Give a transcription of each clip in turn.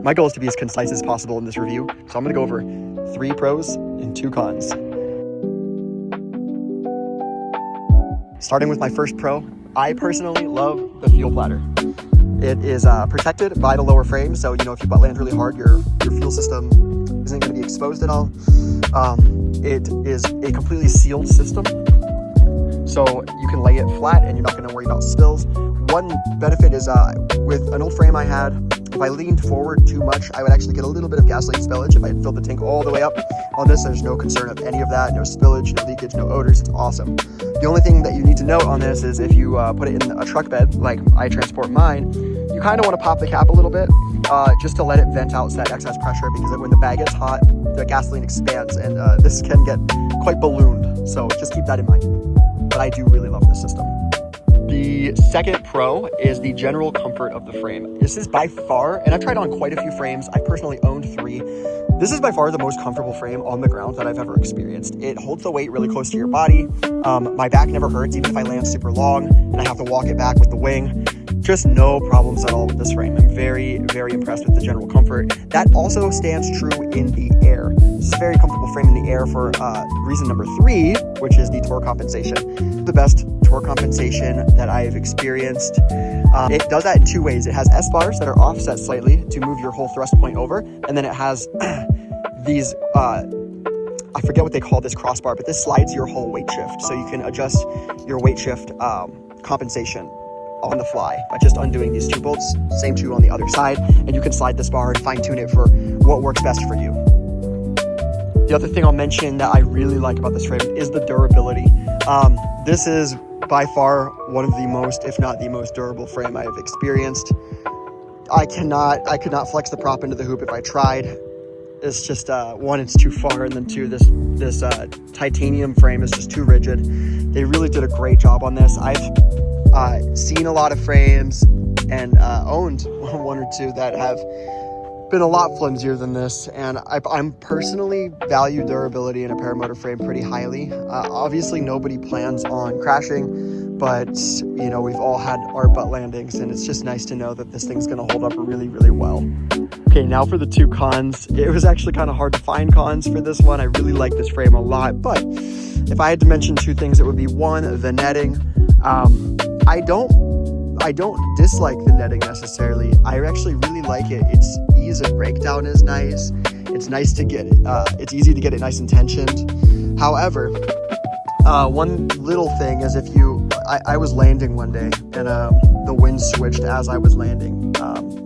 my goal is to be as concise as possible in this review. So I'm gonna go over 3 pros and 2 cons. Starting with my first pro, I personally love the fuel bladder. It is protected by the lower frame, so if you butt land really hard, your fuel system isn't going to be exposed at all. It is a completely sealed system, so you can lay it flat and you're not going to worry about spills. One benefit is with an old frame I had, if I leaned forward too much, I would actually get a little bit of gasoline spillage if I had filled the tank all the way up. On this, there's no concern of any of that, no spillage, no leakage, no odors. It's awesome. The only thing that you need to note on this is if you put it in a truck bed, like I transport mine, you kind of want to pop the cap a little bit just to let it vent out that excess pressure, because when the bag gets hot, the gasoline expands and this can get quite ballooned. So just keep that in mind. But I do really love this system. The second pro is the general comfort of the frame. This is by far, and I've tried on quite a few frames, I personally owned 3. This is by far the most comfortable frame on the ground that I've ever experienced. It holds the weight really close to your body. My back never hurts, even if I land super long and I have to walk it back with the wing. Just no problems at all with this frame. I'm very, very impressed with the general comfort. That also stands true in the air. This is a very comfortable frame in the air for reason number 3, which is the torque compensation. The best torque compensation that I've experienced. It does that in 2 ways. It has S-bars that are offset slightly to move your whole thrust point over, and then it has these, I forget what they call this crossbar, but this slides your whole weight shift, so you can adjust your weight shift compensation on the fly by just undoing these 2 bolts. Same 2 on the other side, and you can slide this bar and fine-tune it for what works best for you. The other thing I'll mention that I really like about this frame is the durability. This is by far one of the most, if not the most durable frame I have experienced. I could not flex the prop into the hoop if I tried. It's just, 1, it's too far, and then 2, this titanium frame is just too rigid. They really did a great job on this. I've seen a lot of frames and owned 1 or 2 that have been a lot flimsier than this, and I'm personally value durability in a paramotor frame pretty highly. Obviously nobody plans on crashing, but we've all had our butt landings, and it's just nice to know that this thing's going to hold up really, really well. Okay, now for the 2 cons. It was actually kind of hard to find cons for this one. I really like this frame a lot, but if I had to mention 2 things, it would be 1, the netting. I don't dislike the netting necessarily. I actually really like it. Its ease of breakdown is nice. It's nice to get it. It's easy to get it nice and tensioned. However, one little thing is I was landing one day and the wind switched as I was landing.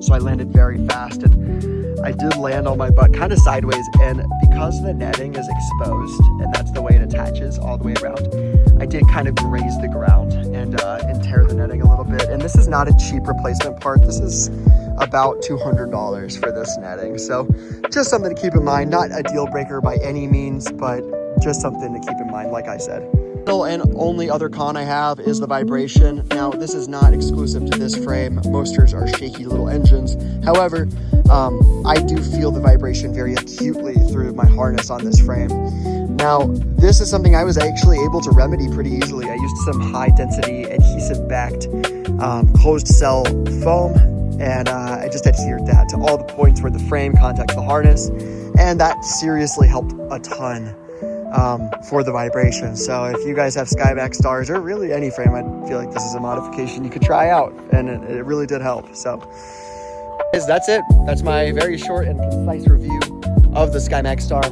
So I landed very fast and I did land on my butt kind of sideways, and because the netting is exposed and that's the way it attaches all the way around, I did kind of graze the ground and tear the netting a little bit. And this is not a cheap replacement part. This is about $200 for this netting. So just something to keep in mind. Not a deal breaker by any means, but just something to keep in mind, like I said. And only other con I have is the vibration. Now, this is not exclusive to this frame. Mosters are shaky little engines. However, I do feel the vibration very acutely through my harness on this frame. Now, this is something I was actually able to remedy pretty easily. I used some high-density adhesive-backed closed cell foam, and I just adhered that to all the points where the frame contacts the harness, and that seriously helped a ton for the vibration. So if you guys have SKYMAX Stars, or really any frame, I feel like this is a modification you could try out, and it really did help. So guys, that's it. That's my very short and concise review of the SKYMAX Star.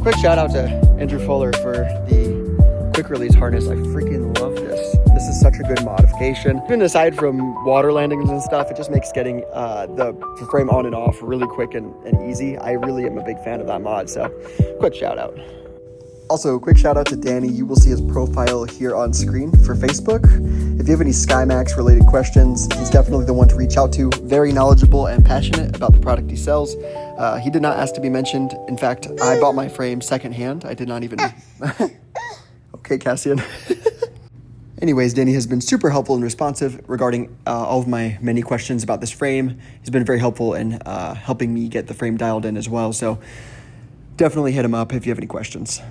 Quick shout out to Andrew Fuller for the quick release harness. I freaking love this. This is such a good modification. Even aside from water landings and stuff, it just makes getting the frame on and off really quick and easy. I really am a big fan of that mod, so quick shout out. Also, quick shout out to Danny. You will see his profile here on screen for Facebook. If you have any SKYMAX related questions, he's definitely the one to reach out to. Very knowledgeable and passionate about the product he sells. He did not ask to be mentioned. In fact, I bought my frame secondhand. I did not even... Okay, Cassian. Anyways, Danny has been super helpful and responsive regarding all of my many questions about this frame. He's been very helpful in helping me get the frame dialed in as well. So definitely hit him up if you have any questions.